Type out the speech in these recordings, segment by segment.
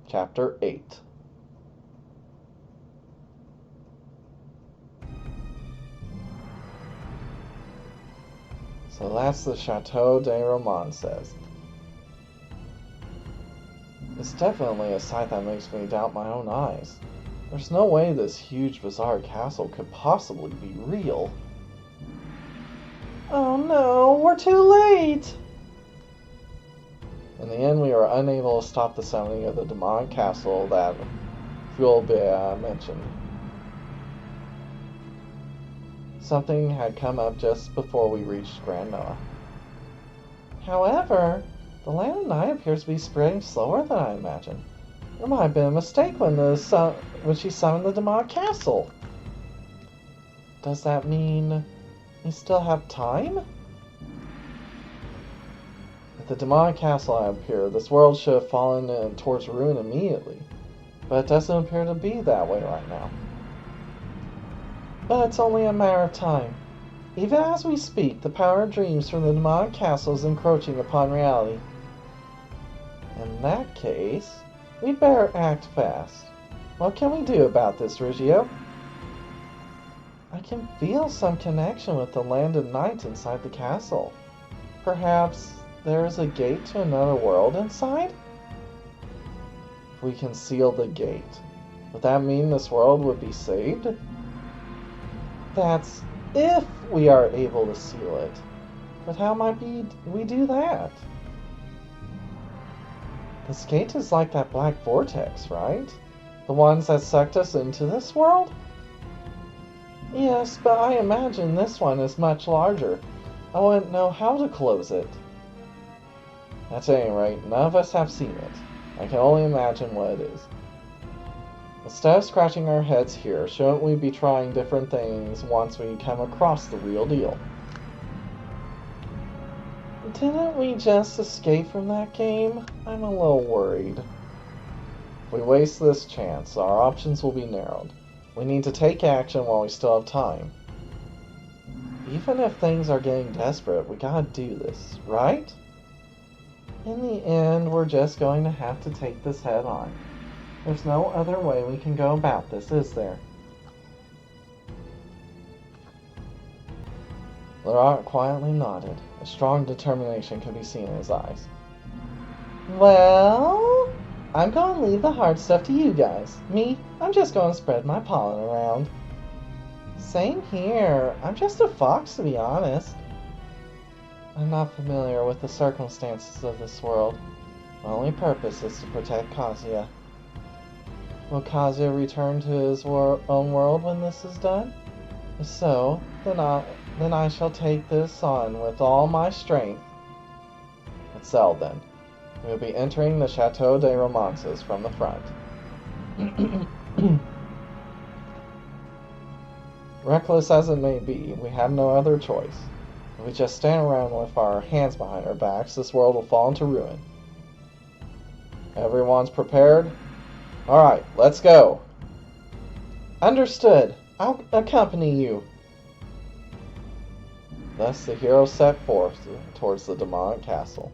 Chapter 8. So that's the Chateau de Romances. It's definitely a sight that makes me doubt my own eyes. There's no way this huge, bizarre castle could possibly be real. Oh no, we're too late! In the end, we were unable to stop the summoning of the demonic castle that Fulbea mentioned. Something had come up just before we reached Grand Noah. However, the land of night appears to be spreading slower than I imagined. There might have been a mistake when she summoned the demonic castle. Does that mean we still have time? If the demonic castle had appeared, this world should have fallen towards ruin immediately. But it doesn't appear to be that way right now. But it's only a matter of time. Even as we speak, the power of dreams from the demonic castle is encroaching upon reality. In that case, we'd better act fast. What can we do about this, Rigeo? I can feel some connection with the land of night inside the castle. Perhaps there is a gate to another world inside? If we can seal the gate, would that mean this world would be saved? That's if we are able to seal it. But how might we do that? This gate is like that black vortex, right? The ones that sucked us into this world? Yes, but I imagine this one is much larger. I wouldn't know how to close it. At any rate, none of us have seen it. I can only imagine what it is. Instead of scratching our heads here, shouldn't we be trying different things once we come across the real deal? Didn't we just escape from that game? I'm a little worried. If we waste this chance, our options will be narrowed. We need to take action while we still have time. Even if things are getting desperate, we gotta do this, right? In the end, we're just going to have to take this head on. There's no other way we can go about this, is there? Laurent quietly nodded. A strong determination could be seen in his eyes. Well, I'm going to leave the hard stuff to you guys. Me, I'm just going to spread my pollen around. Same here. I'm just a fox, to be honest. I'm not familiar with the circumstances of this world. My only purpose is to protect Kazuya. Will Kazuya return to his own world when this is done? If so, then I shall take this on with all my strength. It's settled then. We will be entering the Chateau de Romances from the front. Reckless as it may be, we have no other choice. If we just stand around with our hands behind our backs, this world will fall into ruin. Everyone's prepared? Alright, let's go. Understood. I'll accompany you. Thus the heroes set forth towards the demonic castle.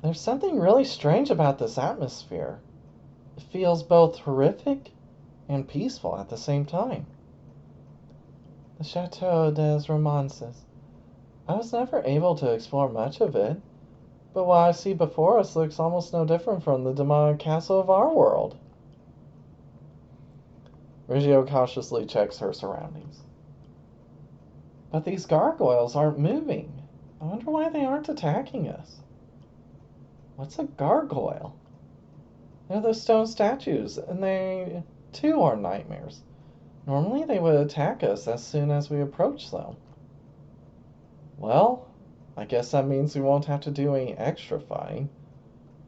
There's something really strange about this atmosphere. It feels both horrific and peaceful at the same time. The Chateau des Romances. I was never able to explore much of it, but what I see before us looks almost no different from the demonic castle of our world. Rigeo cautiously checks her surroundings. But these gargoyles aren't moving. I wonder why they aren't attacking us. What's a gargoyle? They're those stone statues, and they, too, are nightmares. Normally they would attack us as soon as we approach them. Well, I guess that means we won't have to do any extra fighting.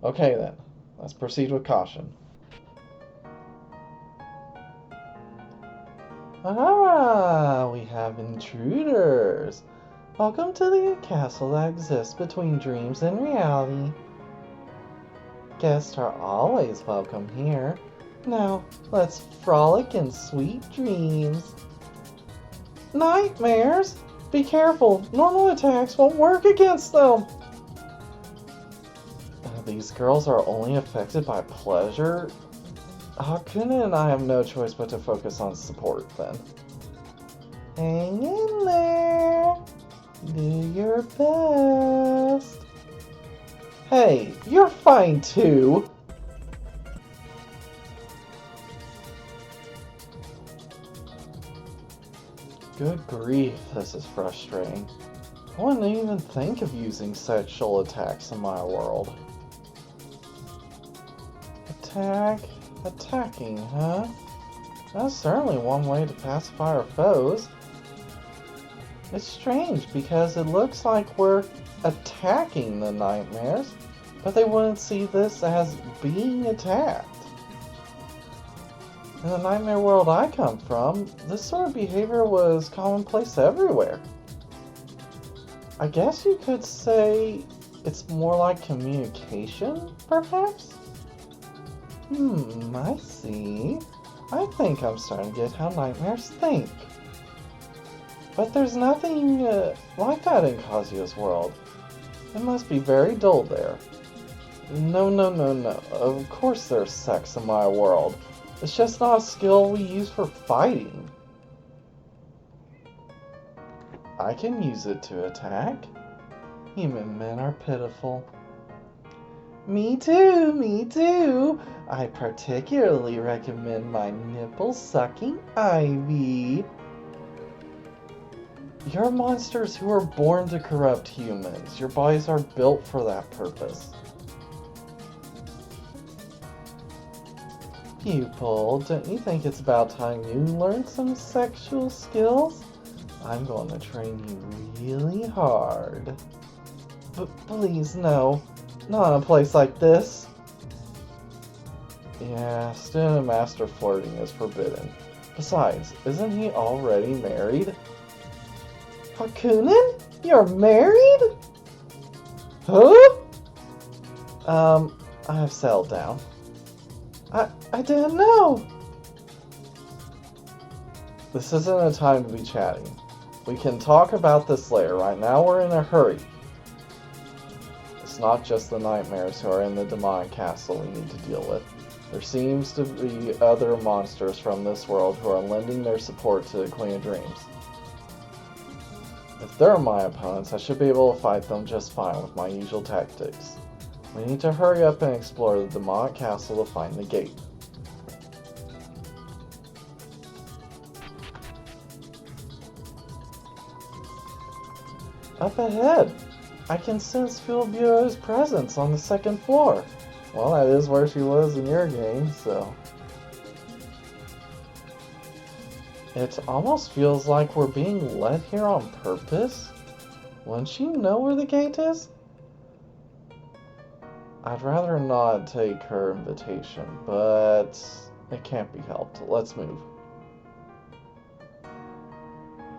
Okay then, let's proceed with caution. Ah, we have intruders. Welcome to the castle that exists between dreams and reality. Guests are always welcome here. Now, let's frolic in sweet dreams. Nightmares? Be careful, normal attacks won't work against them. these girls are only affected by pleasure? Hakuna and I have no choice but to focus on support then. Hang in there. Do your best. Hey, you're fine too. Good grief, this is frustrating. I wouldn't even think of using sexual attacks in my world. Attacking, huh? That's certainly one way to pacify our foes. It's strange because it looks like we're attacking the nightmares, but they wouldn't see this as being attacked. In the nightmare world I come from, this sort of behavior was commonplace everywhere. I guess you could say it's more like communication, perhaps? I see. I think I'm starting to get how nightmares think. But there's nothing like that in Kazuya's world. It must be very dull there. No. Of course there's sex in my world. It's just not a skill we use for fighting. I can use it to attack. Human men are pitiful. Me too. I particularly recommend my nipple-sucking Ivy. You're monsters who are born to corrupt humans. Your bodies are built for that purpose. Pupil, don't you think it's about time you learned some sexual skills? I'm going to train you really hard. But please, no. Not in a place like this. Yeah, student master flirting is forbidden. Besides, isn't he already married? Hakunin? You're married? Huh? I have settled down. I didn't know. This isn't a time to be chatting. We can talk about this later. Right now we're in a hurry. It's not just the nightmares who are in the demonic castle we need to deal with. There seems to be other monsters from this world who are lending their support to the Queen of Dreams. If they're my opponents, I should be able to fight them just fine with my usual tactics. We need to hurry up and explore the demonic castle to find the gate. Up ahead! I can sense Philbureau's presence on the second floor. Well, that is where she was in your game, so... It almost feels like we're being led here on purpose. Wouldn't you know where the gate is? I'd rather not take her invitation, but it can't be helped. Let's move.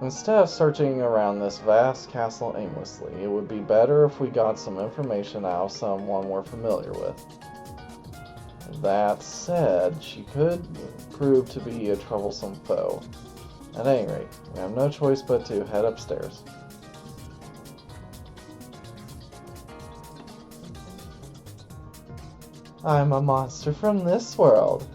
Instead of searching around this vast castle aimlessly, it would be better if we got some information out of someone we're familiar with. That said, she could prove to be a troublesome foe. At any rate, we have no choice but to head upstairs. I'm a monster from this world.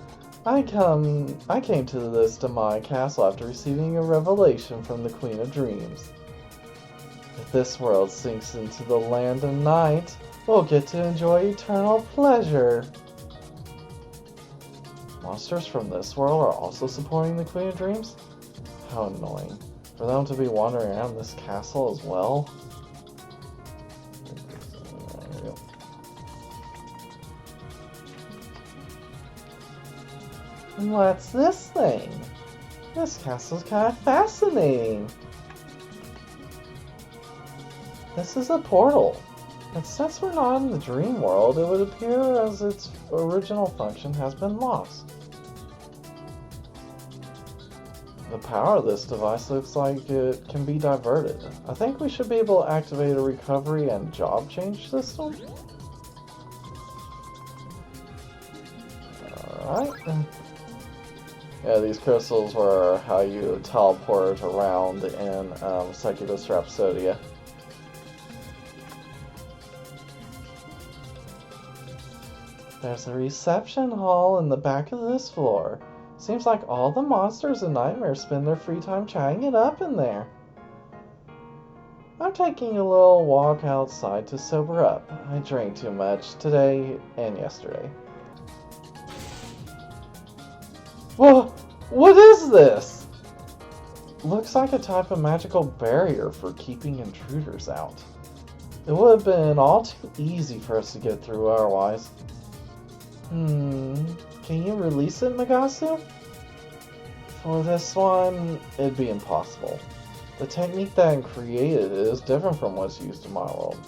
I came to this demonic castle after receiving a revelation from the Queen of Dreams. If this world sinks into the land of night, we'll get to enjoy eternal pleasure. Monsters from this world are also supporting the Queen of Dreams? How annoying. For them to be wandering around this castle as well? There we go. And what's this thing? This castle's kind of fascinating. This is a portal. And since we're not in the dream world, it would appear as its original function has been lost. The power of this device looks like it can be diverted. I think we should be able to activate a recovery and job change system. Alright. Yeah, these crystals were how you teleport around in Succubus Rhapsodia. There's a reception hall in the back of this floor. Seems like all the monsters and nightmares spend their free time chatting it up in there. I'm taking a little walk outside to sober up. I drank too much today and yesterday. Whoa! What is this? Looks like a type of magical barrier for keeping intruders out. It would have been all too easy for us to get through otherwise. Can you release it, Magasu? For this one, it'd be impossible. The technique that I created is different from what's used in my world,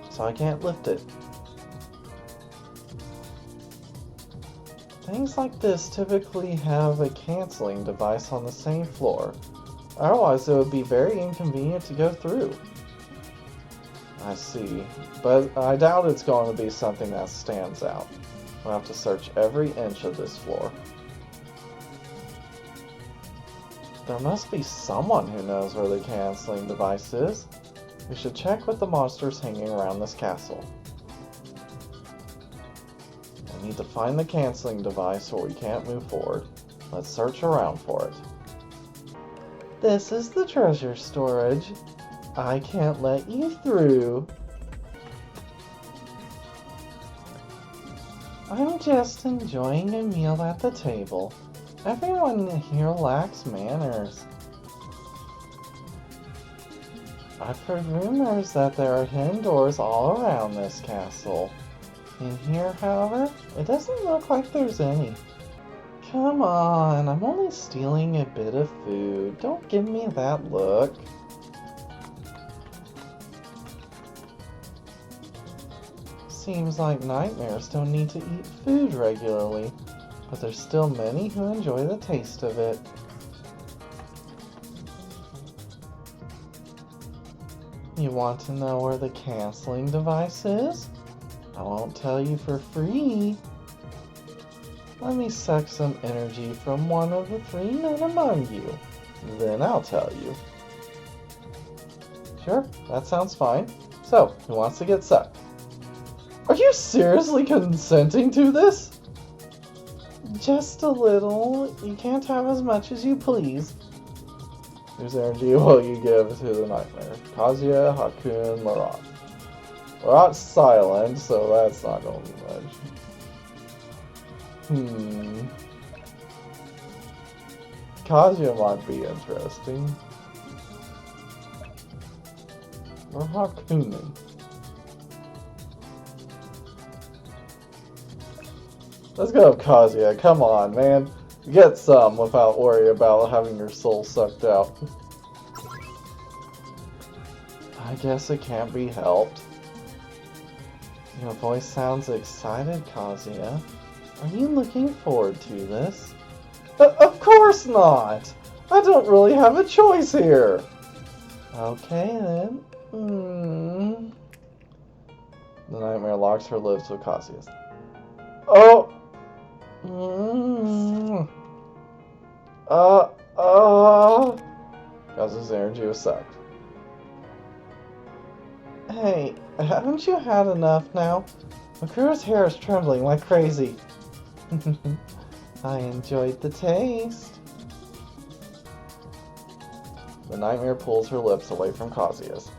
so I can't lift it. Things like this typically have a canceling device on the same floor, otherwise it would be very inconvenient to go through. I see, but I doubt it's going to be something that stands out. We'll have to search every inch of this floor. There must be someone who knows where the canceling device is. We should check with the monsters hanging around this castle. We need to find the canceling device or we can't move forward. Let's search around for it. This is the treasure storage. I can't let you through. I'm just enjoying a meal at the table. Everyone here lacks manners. I've heard rumors that there are hidden doors all around this castle. In here, however, it doesn't look like there's any. Come on, I'm only stealing a bit of food. Don't give me that look. Seems like nightmares don't need to eat food regularly, but there's still many who enjoy the taste of it. You want to know where the canceling device is? I won't tell you for free. Let me suck some energy from one of the 3 men among you. Then I'll tell you. Sure, that sounds fine. So, who wants to get sucked? Are you seriously consenting to this? Just a little. You can't have as much as you please. Whose energy will you give to the nightmare? Kazuya, Hakun, Larat. Larat's silent, so that's not going to be much. Kazuya might be interesting. Or Hakunin. Let's go with Kazuya, come on, man. Get some without worry about having your soul sucked out. I guess it can't be helped. Your voice sounds excited, Kazuya. Are you looking forward to this? Of course not! I don't really have a choice here! Okay then. The nightmare locks her lips with Kazuya's. Oh! Kazuya's energy was sucked. Hey, haven't you had enough now? Makuro's hair is trembling like crazy. I enjoyed the taste. The nightmare pulls her lips away from Kazuya's.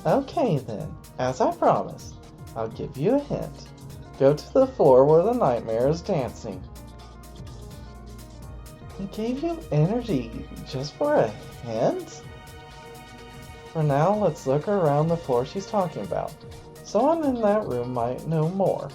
Okay then, as I promised, I'll give you a hint. Go to the floor where the nightmare is dancing. He gave you energy just for a hint? For now, let's look around the floor she's talking about. Someone in that room might know more.